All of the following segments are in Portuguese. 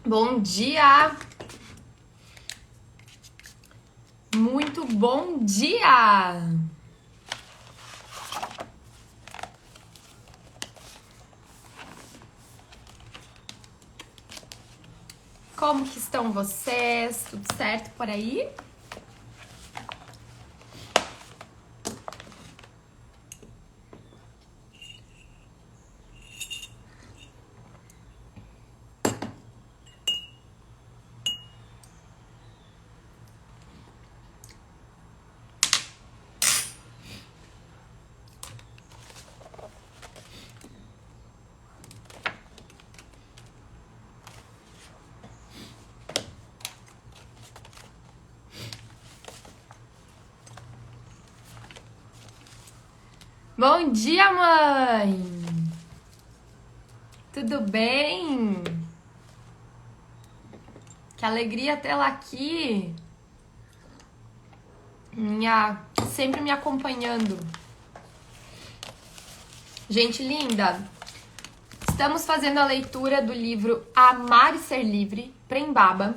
Bom dia! Muito bom dia! Como que estão vocês? Tudo certo por aí? Bom dia, mãe! Tudo bem? Que alegria tê-la aqui! Sempre me acompanhando. Gente linda, estamos fazendo a leitura do livro Amar e Ser Livre, Prembaba.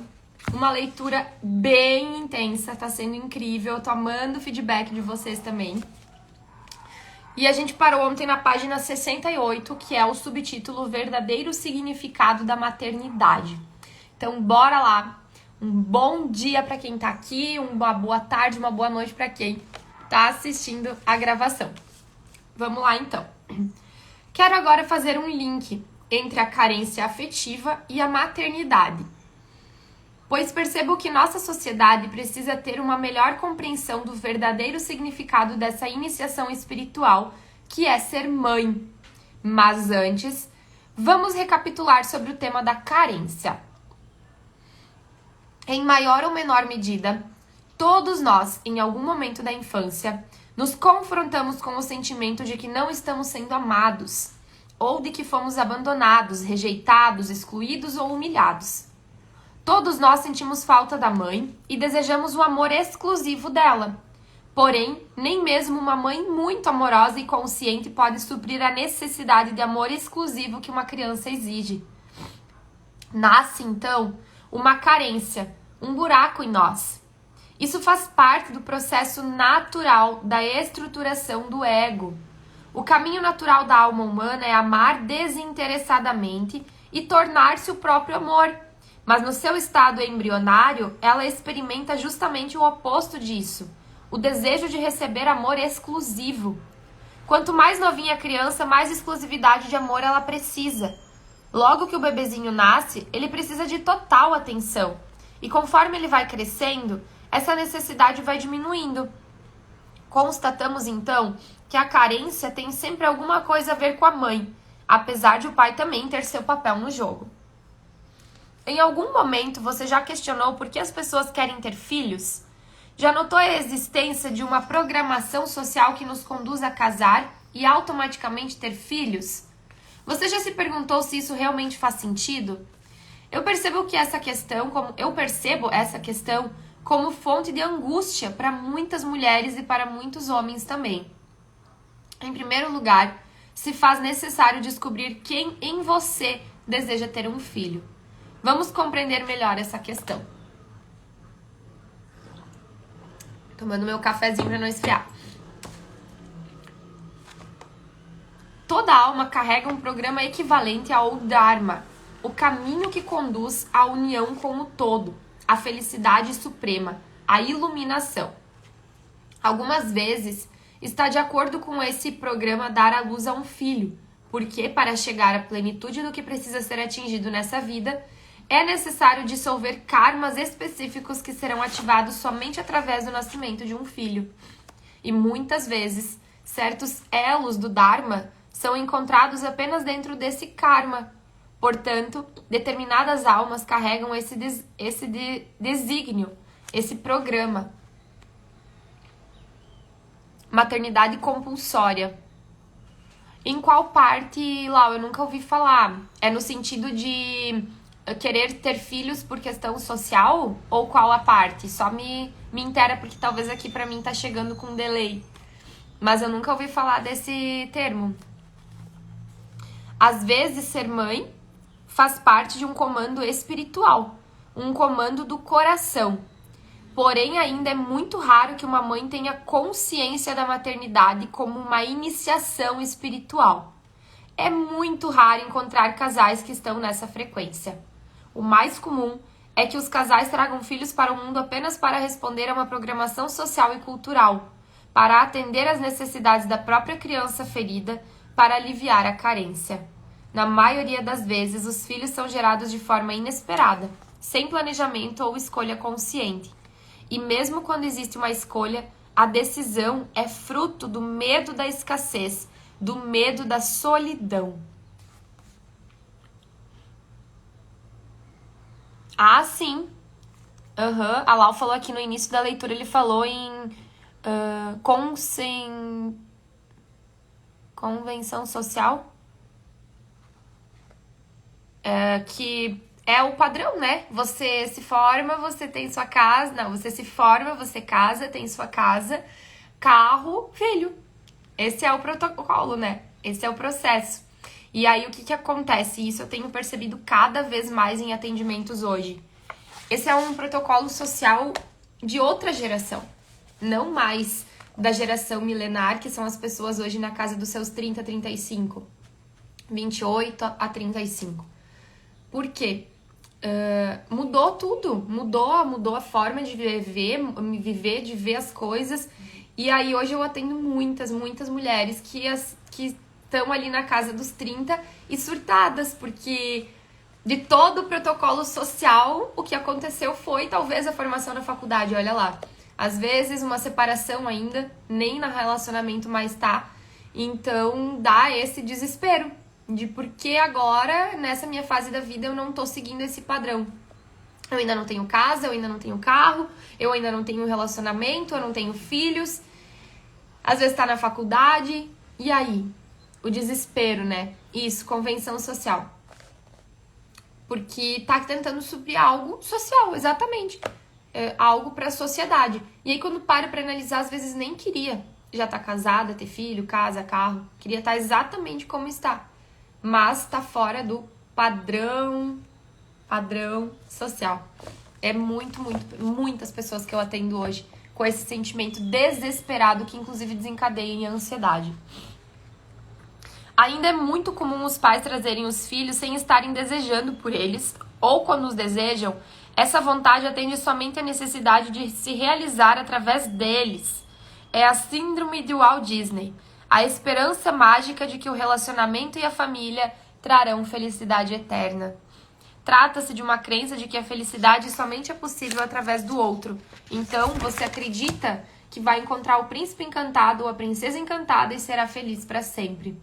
Uma leitura bem intensa, tá sendo incrível, eu tô amando o feedback de vocês também. E a gente parou ontem na página 68, que é o subtítulo Verdadeiro Significado da Maternidade. Então, bora lá. Um bom dia para quem tá aqui, uma boa tarde, uma boa noite para quem tá assistindo a gravação. Vamos lá, então. Quero agora fazer um link entre a carência afetiva e a maternidade, pois percebo que nossa sociedade precisa ter uma melhor compreensão do verdadeiro significado dessa iniciação espiritual, que é ser mãe. Mas antes, vamos recapitular sobre o tema da carência. Em maior ou menor medida, todos nós, em algum momento da infância, nos confrontamos com o sentimento de que não estamos sendo amados, ou de que fomos abandonados, rejeitados, excluídos ou humilhados. Todos nós sentimos falta da mãe e desejamos o amor exclusivo dela. Porém, nem mesmo uma mãe muito amorosa e consciente pode suprir a necessidade de amor exclusivo que uma criança exige. Nasce, então, uma carência, um buraco em nós. Isso faz parte do processo natural da estruturação do ego. O caminho natural da alma humana é amar desinteressadamente e tornar-se o próprio amor. Mas no seu estado embrionário, ela experimenta justamente o oposto disso, o desejo de receber amor exclusivo. Quanto mais novinha a criança, mais exclusividade de amor ela precisa. Logo que o bebezinho nasce, ele precisa de total atenção. E conforme ele vai crescendo, essa necessidade vai diminuindo. Constatamos então que a carência tem sempre alguma coisa a ver com a mãe, apesar de o pai também ter seu papel no jogo. Em algum momento você já questionou por que as pessoas querem ter filhos? Já notou a existência de uma programação social que nos conduz a casar e automaticamente ter filhos? Você já se perguntou se isso realmente faz sentido? Eu percebo essa questão como fonte de angústia para muitas mulheres e para muitos homens também. Em primeiro lugar, se faz necessário descobrir quem em você deseja ter um filho. Vamos compreender melhor essa questão. Tomando meu cafezinho para não esfriar. Toda alma carrega um programa equivalente ao Dharma, o caminho que conduz à união com o todo, à felicidade suprema, à iluminação. Algumas vezes está de acordo com esse programa dar à luz a um filho, porque para chegar à plenitude do que precisa ser atingido nessa vida, é necessário dissolver karmas específicos que serão ativados somente através do nascimento de um filho. E muitas vezes, certos elos do Dharma são encontrados apenas dentro desse karma. Portanto, determinadas almas carregam esse desígnio, esse programa. Maternidade compulsória. Em qual parte, Lau, eu nunca ouvi falar? É no sentido de querer ter filhos por questão social? Ou qual a parte? Só me inteira porque talvez aqui pra mim tá chegando com delay. Mas eu nunca ouvi falar desse termo. Às vezes ser mãe faz parte de um comando espiritual, um comando do coração. Porém, ainda é muito raro que uma mãe tenha consciência da maternidade como uma iniciação espiritual. É muito raro encontrar casais que estão nessa frequência. O mais comum é que os casais tragam filhos para o mundo apenas para responder a uma programação social e cultural, para atender às necessidades da própria criança ferida, para aliviar a carência. Na maioria das vezes, os filhos são gerados de forma inesperada, sem planejamento ou escolha consciente. E mesmo quando existe uma escolha, a decisão é fruto do medo da escassez, do medo da solidão. Ah, sim. A Lau falou aqui no início da leitura, ele falou em convenção social, que é o padrão, né? Você se forma, você tem sua casa. Não, você se forma, você casa, tem sua casa, carro, filho. Esse é o protocolo, né? Esse é o processo. E aí, o que acontece? Isso eu tenho percebido cada vez mais em atendimentos hoje. Esse é um protocolo social de outra geração. Não mais da geração milenar, que são as pessoas hoje na casa dos seus 30, 35. 28 a 35. Por quê? Mudou tudo, mudou a forma de viver, de ver as coisas. E aí hoje eu atendo muitas mulheres que estão ali na casa dos 30 e surtadas, porque de todo o protocolo social, o que aconteceu foi talvez a formação da faculdade, olha lá. Às vezes uma separação ainda, nem no relacionamento mais tá, então dá esse desespero de por que agora, nessa minha fase da vida, eu não tô seguindo esse padrão. Eu ainda não tenho casa, eu ainda não tenho carro, eu ainda não tenho relacionamento, eu não tenho filhos. Às vezes tá na faculdade. E aí? O desespero, né? Isso, convenção social. Porque tá tentando suprir algo social, exatamente. Algo pra sociedade. E aí quando para pra analisar, às vezes nem queria já tá casada, ter filho, casa, carro. Queria estar exatamente como está. Mas tá fora do padrão social. É muitas pessoas que eu atendo hoje com esse sentimento desesperado que inclusive desencadeia em ansiedade. Ainda é muito comum os pais trazerem os filhos sem estarem desejando por eles, ou quando os desejam, essa vontade atende somente à necessidade de se realizar através deles. É a síndrome de Walt Disney. A esperança mágica de que o relacionamento e a família trarão felicidade eterna. Trata-se de uma crença de que a felicidade somente é possível através do outro. Então, você acredita que vai encontrar o príncipe encantado ou a princesa encantada e será feliz para sempre.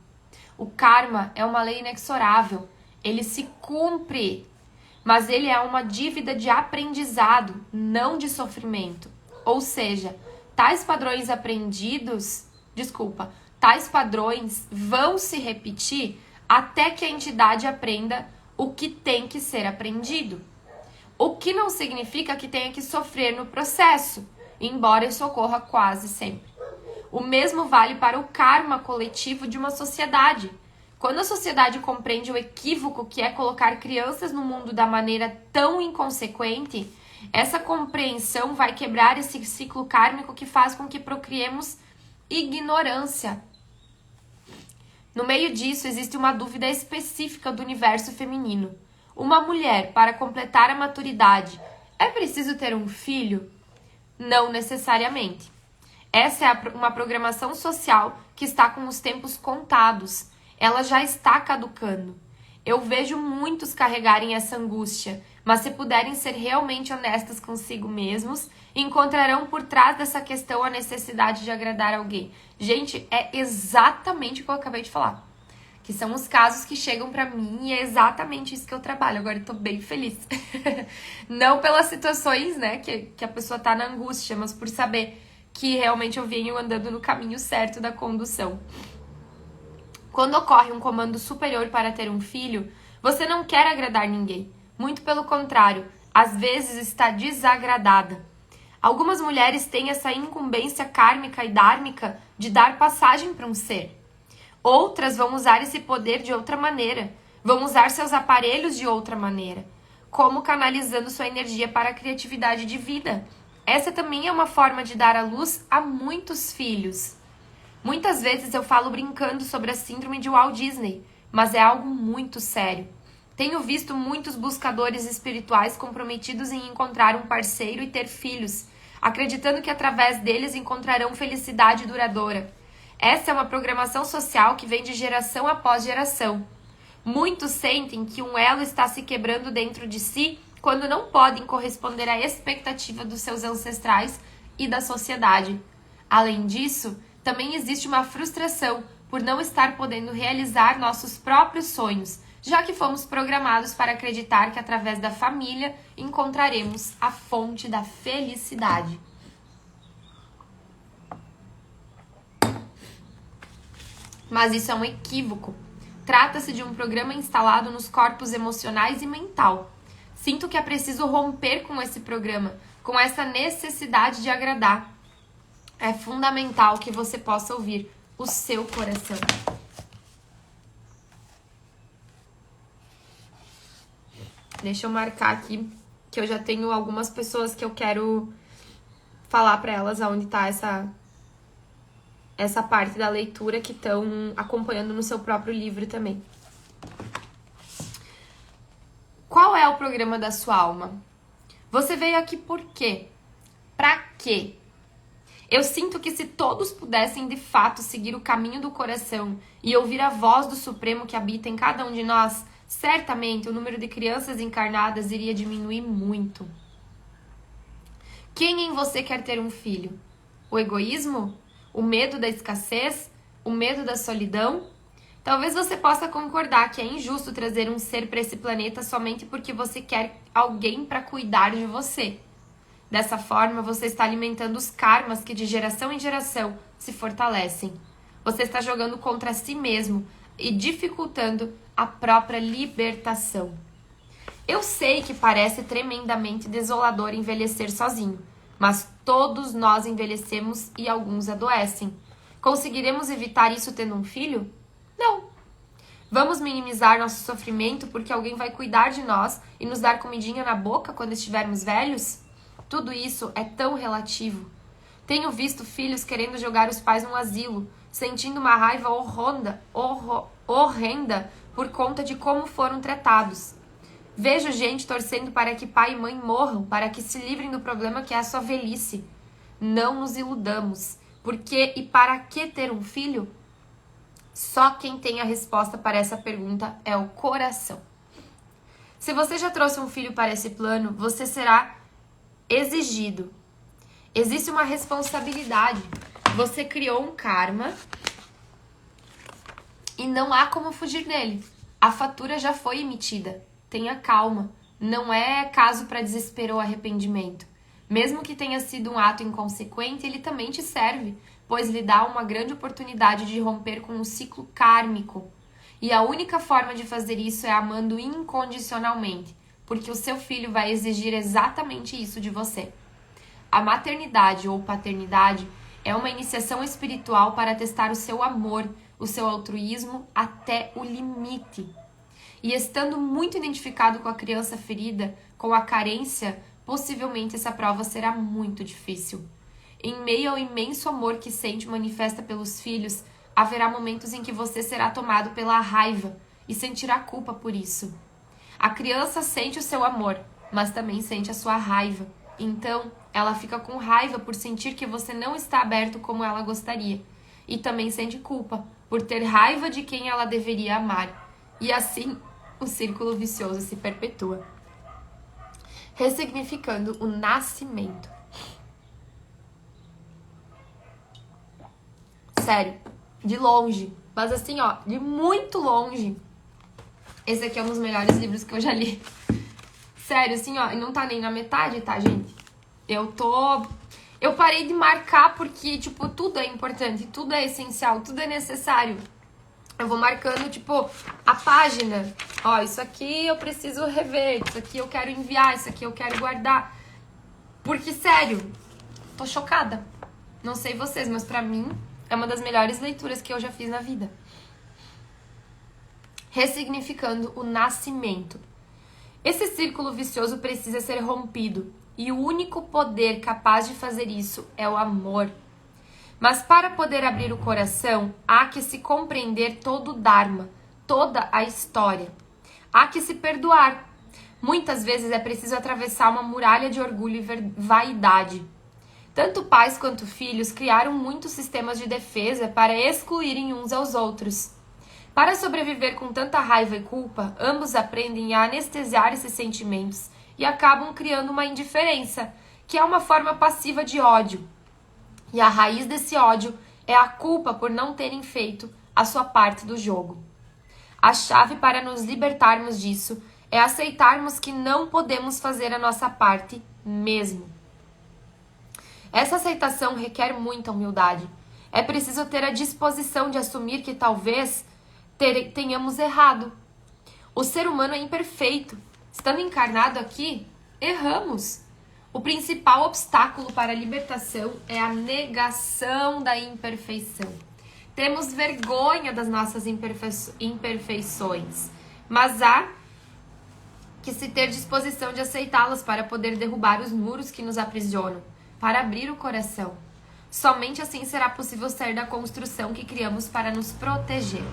O karma é uma lei inexorável. Ele se cumpre, mas ele é uma dívida de aprendizado, não de sofrimento. Ou seja, tais padrões vão se repetir até que a entidade aprenda o que tem que ser aprendido. O que não significa que tenha que sofrer no processo, embora isso ocorra quase sempre. O mesmo vale para o karma coletivo de uma sociedade. Quando a sociedade compreende o equívoco que é colocar crianças no mundo da maneira tão inconsequente, essa compreensão vai quebrar esse ciclo kármico que faz com que procriemos ignorância. No meio disso, existe uma dúvida específica do universo feminino. Uma mulher, para completar a maturidade, é preciso ter um filho? Não necessariamente. Essa é uma programação social que está com os tempos contados. Ela já está caducando. Eu vejo muitos carregarem essa angústia, mas se puderem ser realmente honestas consigo mesmos, encontrarão por trás dessa questão a necessidade de agradar alguém. Gente, é exatamente o que eu acabei de falar. Que são os casos que chegam pra mim e é exatamente isso que eu trabalho. Agora eu tô bem feliz. Não pelas situações, né, que a pessoa tá na angústia, mas por saber que realmente eu venho andando no caminho certo da condução. Quando ocorre um comando superior para ter um filho, você não quer agradar ninguém. Muito pelo contrário, às vezes está desagradada. Algumas mulheres têm essa incumbência kármica e dármica de dar passagem para um ser. Outras vão usar esse poder de outra maneira. Vão usar seus aparelhos de outra maneira, como canalizando sua energia para a criatividade de vida. Essa também é uma forma de dar à luz a muitos filhos. Muitas vezes eu falo brincando sobre a síndrome de Walt Disney, mas é algo muito sério. Tenho visto muitos buscadores espirituais comprometidos em encontrar um parceiro e ter filhos, acreditando que através deles encontrarão felicidade duradoura. Essa é uma programação social que vem de geração após geração. Muitos sentem que um elo está se quebrando dentro de si quando não podem corresponder à expectativa dos seus ancestrais e da sociedade. Além disso, também existe uma frustração por não estar podendo realizar nossos próprios sonhos, já que fomos programados para acreditar que através da família encontraremos a fonte da felicidade. Mas isso é um equívoco. Trata-se de um programa instalado nos corpos emocionais e mental. Sinto que é preciso romper com esse programa, com essa necessidade de agradar. É fundamental que você possa ouvir o seu coração. Deixa eu marcar aqui que eu já tenho algumas pessoas que eu quero falar para elas aonde tá essa parte da leitura que estão acompanhando no seu próprio livro também. Qual é o programa da sua alma? Você veio aqui por quê? Pra quê? Eu sinto que se todos pudessem de fato seguir o caminho do coração e ouvir a voz do Supremo que habita em cada um de nós, certamente o número de crianças encarnadas iria diminuir muito. Quem em você quer ter um filho? O egoísmo? O medo da escassez? O medo da solidão? Talvez você possa concordar que é injusto trazer um ser para esse planeta somente porque você quer alguém para cuidar de você. Dessa forma, você está alimentando os karmas que de geração em geração se fortalecem. Você está jogando contra si mesmo e dificultando a própria libertação. Eu sei que parece tremendamente desolador envelhecer sozinho, mas todos nós envelhecemos e alguns adoecem. Conseguiremos evitar isso tendo um filho? Não. Vamos minimizar nosso sofrimento porque alguém vai cuidar de nós e nos dar comidinha na boca quando estivermos velhos? Tudo isso é tão relativo. Tenho visto filhos querendo jogar os pais num asilo, sentindo uma raiva horrenda por conta de como foram tratados. Vejo gente torcendo para que pai e mãe morram, para que se livrem do problema que é a sua velhice. Não nos iludamos. Por que e para que ter um filho? Só quem tem a resposta para essa pergunta é o coração. Se você já trouxe um filho para esse plano, você será exigido. Existe uma responsabilidade. Você criou um karma e não há como fugir dele. A fatura já foi emitida. Tenha calma. Não é caso para desespero ou arrependimento. Mesmo que tenha sido um ato inconsequente, ele também te serve, pois lhe dá uma grande oportunidade de romper com um ciclo kármico. E a única forma de fazer isso é amando incondicionalmente, porque o seu filho vai exigir exatamente isso de você. A maternidade ou paternidade é uma iniciação espiritual para testar o seu amor, o seu altruísmo até o limite. E estando muito identificado com a criança ferida, com a carência, possivelmente essa prova será muito difícil. Em meio ao imenso amor que sente e manifesta pelos filhos, haverá momentos em que você será tomado pela raiva e sentirá culpa por isso. A criança sente o seu amor, mas também sente a sua raiva. Então, ela fica com raiva por sentir que você não está aberto como ela gostaria. E também sente culpa por ter raiva de quem ela deveria amar. E assim, o círculo vicioso se perpetua. Ressignificando o nascimento. Sério, de longe, mas assim, ó, de muito longe. Esse aqui é um dos melhores livros que eu já li. Sério, assim, ó, e não tá nem na metade, tá, gente? Eu parei de marcar porque, tipo, tudo é importante, tudo é essencial, tudo é necessário. Eu vou marcando, tipo, a página. Ó, isso aqui eu preciso rever, isso aqui eu quero enviar, isso aqui eu quero guardar. Porque, sério, tô chocada. Não sei vocês, mas pra mim é uma das melhores leituras que eu já fiz na vida. ressignificando o nascimento. Esse círculo vicioso precisa ser rompido, e o único poder capaz de fazer isso é o amor. Mas para poder abrir o coração, há que se compreender todo o Dharma, toda a história. Há que se perdoar. Muitas vezes é preciso atravessar uma muralha de orgulho e vaidade. Tanto pais quanto filhos criaram muitos sistemas de defesa para excluírem uns aos outros. Para sobreviver com tanta raiva e culpa, ambos aprendem a anestesiar esses sentimentos e acabam criando uma indiferença, que é uma forma passiva de ódio. E a raiz desse ódio é a culpa por não terem feito a sua parte do jogo. A chave para nos libertarmos disso é aceitarmos que não podemos fazer a nossa parte mesmo. Essa aceitação requer muita humildade. É preciso ter a disposição de assumir que talvez tenhamos errado. O ser humano é imperfeito. Estando encarnado aqui, erramos. O principal obstáculo para a libertação é a negação da imperfeição. Temos vergonha das nossas imperfeições, mas há que se ter disposição de aceitá-las para poder derrubar os muros que nos aprisionam, para abrir o coração. Somente assim será possível sair da construção que criamos para nos proteger.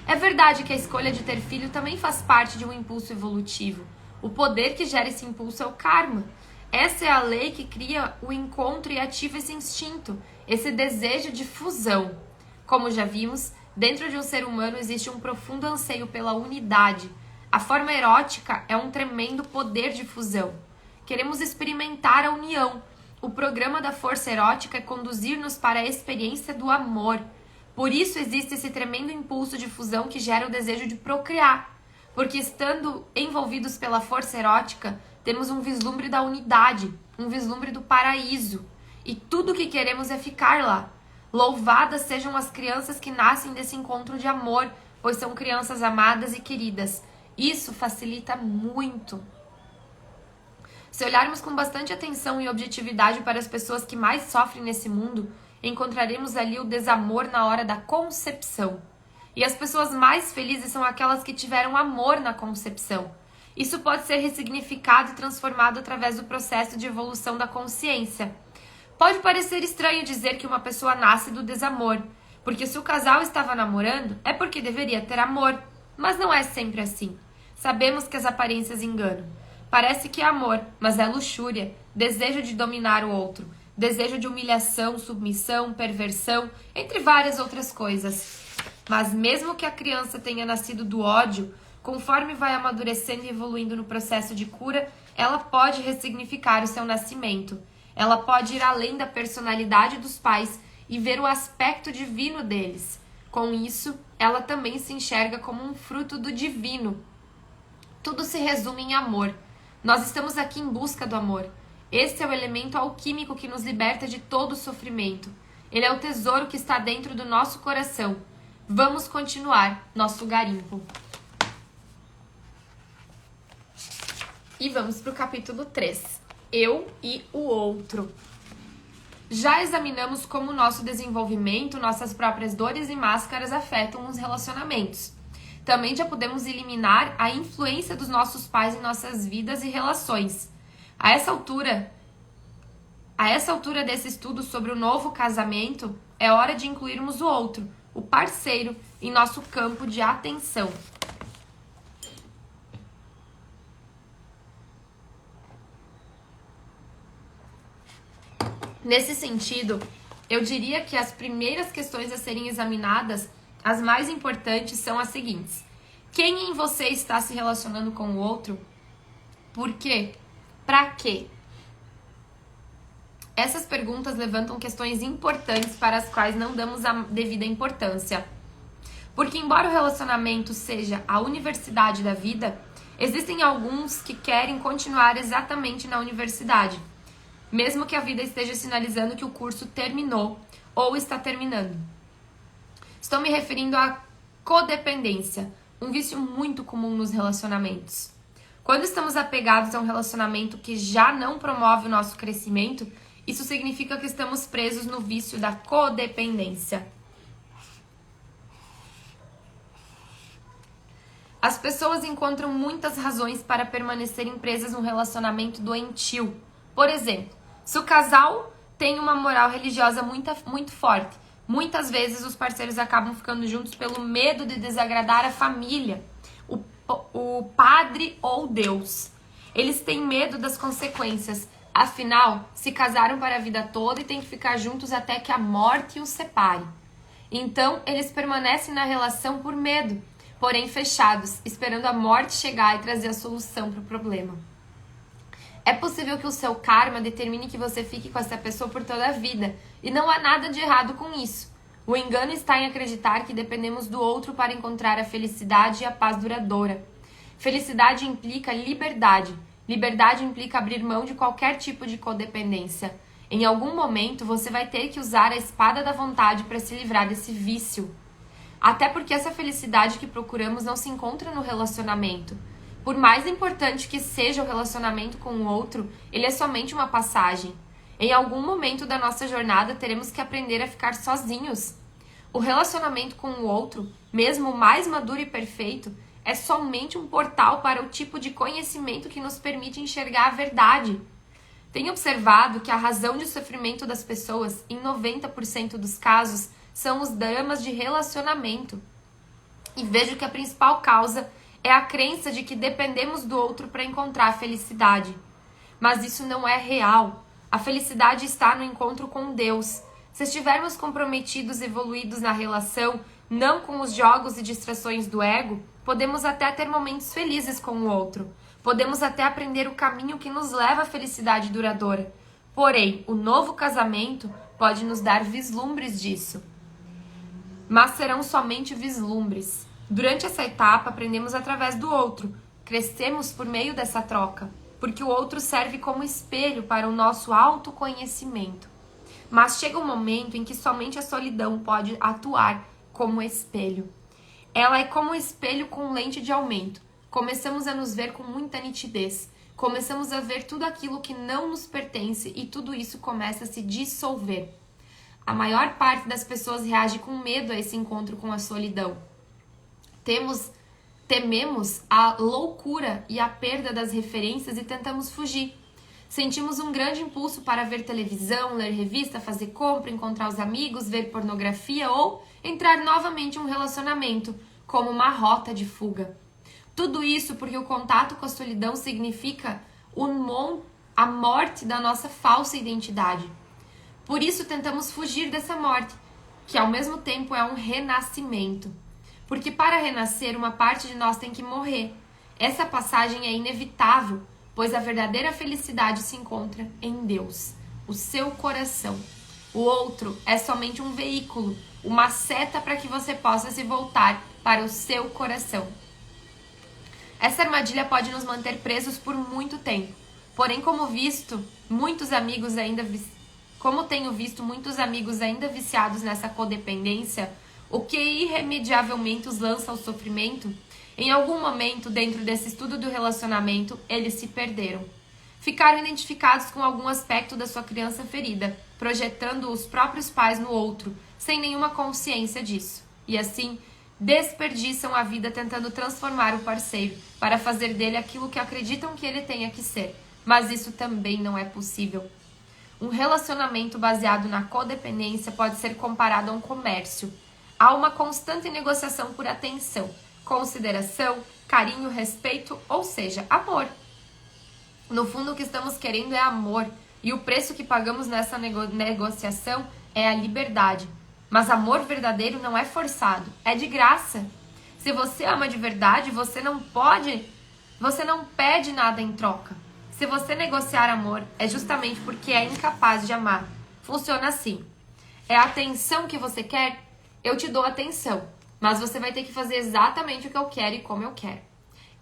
É verdade que a escolha de ter filho também faz parte de um impulso evolutivo. O poder que gera esse impulso é o karma. Essa é a lei que cria o encontro e ativa esse instinto, esse desejo de fusão. Como já vimos, dentro de um ser humano existe um profundo anseio pela unidade. A forma erótica é um tremendo poder de fusão. Queremos experimentar a união. O programa da força erótica é conduzir-nos para a experiência do amor. Por isso existe esse tremendo impulso de fusão que gera o desejo de procriar. Porque estando envolvidos pela força erótica, temos um vislumbre da unidade, um vislumbre do paraíso. E tudo o que queremos é ficar lá. Louvadas sejam as crianças que nascem desse encontro de amor, pois são crianças amadas e queridas. Isso facilita muito. Se olharmos com bastante atenção e objetividade para as pessoas que mais sofrem nesse mundo, encontraremos ali o desamor na hora da concepção. E as pessoas mais felizes são aquelas que tiveram amor na concepção. Isso pode ser ressignificado e transformado através do processo de evolução da consciência. Pode parecer estranho dizer que uma pessoa nasce do desamor, porque se o casal estava namorando, é porque deveria ter amor. Mas não é sempre assim. Sabemos que as aparências enganam. Parece que é amor, mas é luxúria, desejo de dominar o outro, desejo de humilhação, submissão, perversão, entre várias outras coisas. Mas mesmo que a criança tenha nascido do ódio, conforme vai amadurecendo e evoluindo no processo de cura, ela pode ressignificar o seu nascimento. Ela pode ir além da personalidade dos pais e ver o aspecto divino deles. Com isso, ela também se enxerga como um fruto do divino. Tudo se resume em amor. Nós estamos aqui em busca do amor. Esse é o elemento alquímico que nos liberta de todo o sofrimento. Ele é o tesouro que está dentro do nosso coração. Vamos continuar nosso garimpo. E vamos para o capítulo 3. Eu e o outro. Já examinamos como o nosso desenvolvimento, nossas próprias dores e máscaras afetam os relacionamentos. Também já podemos eliminar a influência dos nossos pais em nossas vidas e relações. A essa altura desse estudo sobre o novo casamento, é hora de incluirmos o outro, o parceiro, em nosso campo de atenção. Nesse sentido, eu diria que as primeiras questões a serem examinadas, as mais importantes, são as seguintes. Quem em você está se relacionando com o outro? Por quê? Pra quê? Essas perguntas levantam questões importantes para as quais não damos a devida importância. Porque embora o relacionamento seja a universidade da vida, existem alguns que querem continuar exatamente na universidade, mesmo que a vida esteja sinalizando que o curso terminou ou está terminando. Estou me referindo à codependência, um vício muito comum nos relacionamentos. Quando estamos apegados a um relacionamento que já não promove o nosso crescimento, isso significa que estamos presos no vício da codependência. As pessoas encontram muitas razões para permanecerem presas num relacionamento doentio. Por exemplo, se o casal tem uma moral religiosa muito forte, muitas vezes os parceiros acabam ficando juntos pelo medo de desagradar a família, o padre ou Deus. Eles têm medo das consequências. Afinal, se casaram para a vida toda e têm que ficar juntos até que a morte os separe. Então, eles permanecem na relação por medo, porém fechados, esperando a morte chegar e trazer a solução para o problema. É possível que o seu karma determine que você fique com essa pessoa por toda a vida, e não há nada de errado com isso. O engano está em acreditar que dependemos do outro para encontrar a felicidade e a paz duradoura. Felicidade implica liberdade. Liberdade implica abrir mão de qualquer tipo de codependência. Em algum momento, você vai ter que usar a espada da vontade para se livrar desse vício. Até porque essa felicidade que procuramos não se encontra no relacionamento. Por mais importante que seja o relacionamento com o outro, ele é somente uma passagem. Em algum momento da nossa jornada, teremos que aprender a ficar sozinhos. O relacionamento com o outro, mesmo o mais maduro e perfeito, é somente um portal para o tipo de conhecimento que nos permite enxergar a verdade. Tenho observado que a razão de sofrimento das pessoas, em 90% dos casos, são os dramas de relacionamento. E vejo que a principal causa é a crença de que dependemos do outro para encontrar a felicidade. Mas isso não é real. A felicidade está no encontro com Deus. Se estivermos comprometidos e evoluídos na relação, não com os jogos e distrações do ego, podemos até ter momentos felizes com o outro. Podemos até aprender o caminho que nos leva à felicidade duradoura. Porém, o novo casamento pode nos dar vislumbres disso. Mas serão somente vislumbres. Durante essa etapa, aprendemos através do outro. Crescemos por meio dessa troca, porque o outro serve como espelho para o nosso autoconhecimento. Mas chega um momento em que somente a solidão pode atuar como espelho. Ela é como um espelho com lente de aumento. Começamos a nos ver com muita nitidez. Começamos a ver tudo aquilo que não nos pertence e tudo isso começa a se dissolver. A maior parte das pessoas reage com medo a esse encontro com a solidão. Tememos a loucura e a perda das referências e tentamos fugir. Sentimos um grande impulso para ver televisão, ler revista, fazer compra, encontrar os amigos, ver pornografia ou entrar novamente em um relacionamento, como uma rota de fuga. Tudo isso porque o contato com a solidão significa a morte da nossa falsa identidade. Por isso tentamos fugir dessa morte, que ao mesmo tempo é um renascimento. Porque para renascer, uma parte de nós tem que morrer. Essa passagem é inevitável, pois a verdadeira felicidade se encontra em Deus, o seu coração. O outro é somente um veículo, uma seta para que você possa se voltar para o seu coração. Essa armadilha pode nos manter presos por muito tempo. Porém, como tenho visto muitos amigos ainda viciados nessa codependência, o que irremediavelmente os lança ao sofrimento, em algum momento dentro desse estudo do relacionamento, eles se perderam. Ficaram identificados com algum aspecto da sua criança ferida, projetando os próprios pais no outro, sem nenhuma consciência disso. E assim, desperdiçam a vida tentando transformar o parceiro para fazer dele aquilo que acreditam que ele tenha que ser. Mas isso também não é possível. Um relacionamento baseado na codependência pode ser comparado a um comércio. Há uma constante negociação por atenção, consideração, carinho, respeito, ou seja, amor. No fundo, o que estamos querendo é amor, e o preço que pagamos nessa negociação é a liberdade. Mas amor verdadeiro não é forçado, é de graça. Se você ama de verdade, você não pede nada em troca. Se você negociar amor, é justamente porque é incapaz de amar. Funciona assim. É a atenção que você quer? Eu te dou atenção, mas você vai ter que fazer exatamente o que eu quero e como eu quero.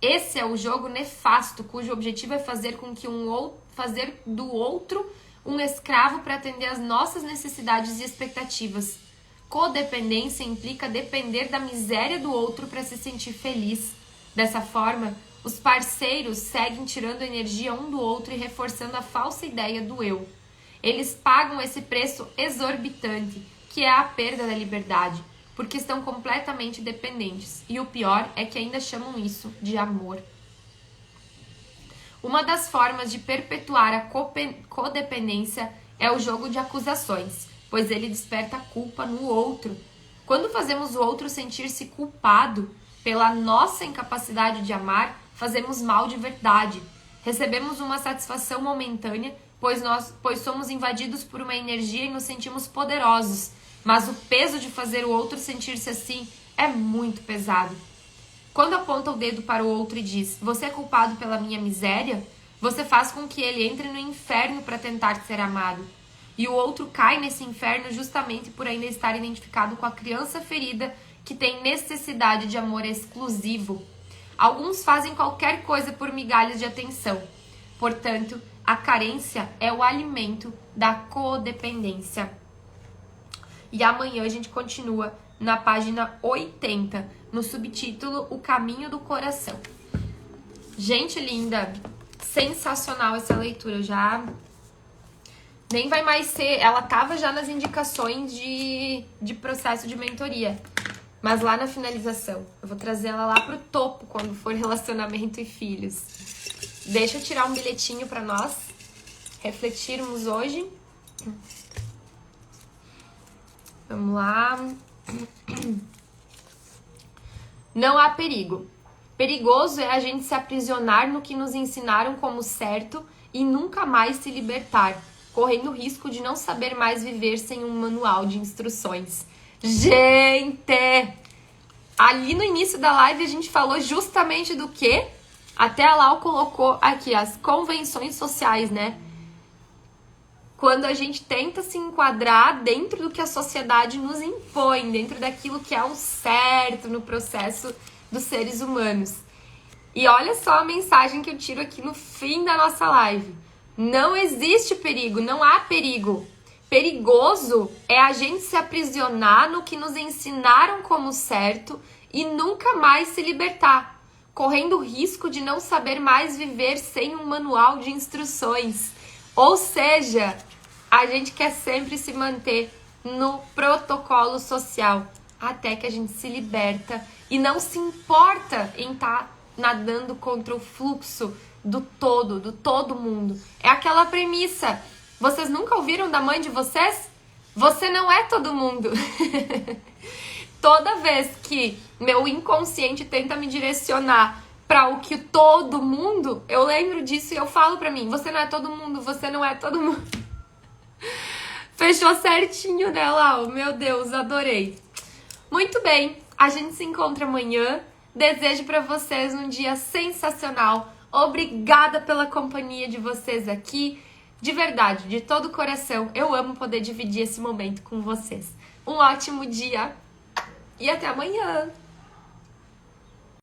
Esse é o jogo nefasto, cujo objetivo é fazer do outro um escravo para atender às nossas necessidades e expectativas. Codependência implica depender da miséria do outro para se sentir feliz. Dessa forma, os parceiros seguem tirando energia um do outro e reforçando a falsa ideia do eu. Eles pagam esse preço exorbitante, que é a perda da liberdade, porque estão completamente dependentes. E o pior é que ainda chamam isso de amor. Uma das formas de perpetuar a codependência é o jogo de acusações, pois ele desperta culpa no outro. Quando fazemos o outro sentir-se culpado pela nossa incapacidade de amar, fazemos mal de verdade. Recebemos uma satisfação momentânea, pois somos invadidos por uma energia e nos sentimos poderosos. Mas o peso de fazer o outro sentir-se assim é muito pesado. Quando aponta o dedo para o outro e diz, você é culpado pela minha miséria, você faz com que ele entre no inferno para tentar ser amado. E o outro cai nesse inferno justamente por ainda estar identificado com a criança ferida que tem necessidade de amor exclusivo. Alguns fazem qualquer coisa por migalhas de atenção. Portanto, a carência é o alimento da codependência. E amanhã a gente continua na página 80, no subtítulo O Caminho do Coração. Gente linda, sensacional essa leitura, já nem vai mais ser, ela tava já nas indicações de processo de mentoria, mas lá na finalização, eu vou trazer ela lá pro topo quando for relacionamento e filhos. Deixa eu tirar um bilhetinho para nós refletirmos hoje. Vamos lá. Não há perigo. Perigoso é a gente se aprisionar no que nos ensinaram como certo e nunca mais se libertar, correndo o risco de não saber mais viver sem um manual de instruções. Gente! Ali no início da live a gente falou justamente do quê? Até a Lau colocou aqui as convenções sociais, né? Quando a gente tenta se enquadrar dentro do que a sociedade nos impõe, dentro daquilo que é o certo no processo dos seres humanos. E olha só a mensagem que eu tiro aqui no fim da nossa live. Não existe perigo, não há perigo. Perigoso é a gente se aprisionar no que nos ensinaram como certo e nunca mais se libertar, correndo o risco de não saber mais viver sem um manual de instruções. Ou seja, a gente quer sempre se manter no protocolo social até que a gente se liberta e não se importa em estar nadando contra o fluxo do todo mundo. É aquela premissa. Vocês nunca ouviram da mãe de vocês? Você não é todo mundo. Toda vez que meu inconsciente tenta me direcionar para o que todo mundo, eu lembro disso e eu falo para mim, você não é todo mundo, você não é todo mundo. Fechou certinho, né, Lau? Meu Deus, adorei. Muito bem, a gente se encontra amanhã. Desejo para vocês um dia sensacional. Obrigada pela companhia de vocês aqui. De verdade, de todo o coração, eu amo poder dividir esse momento com vocês. Um ótimo dia e até amanhã!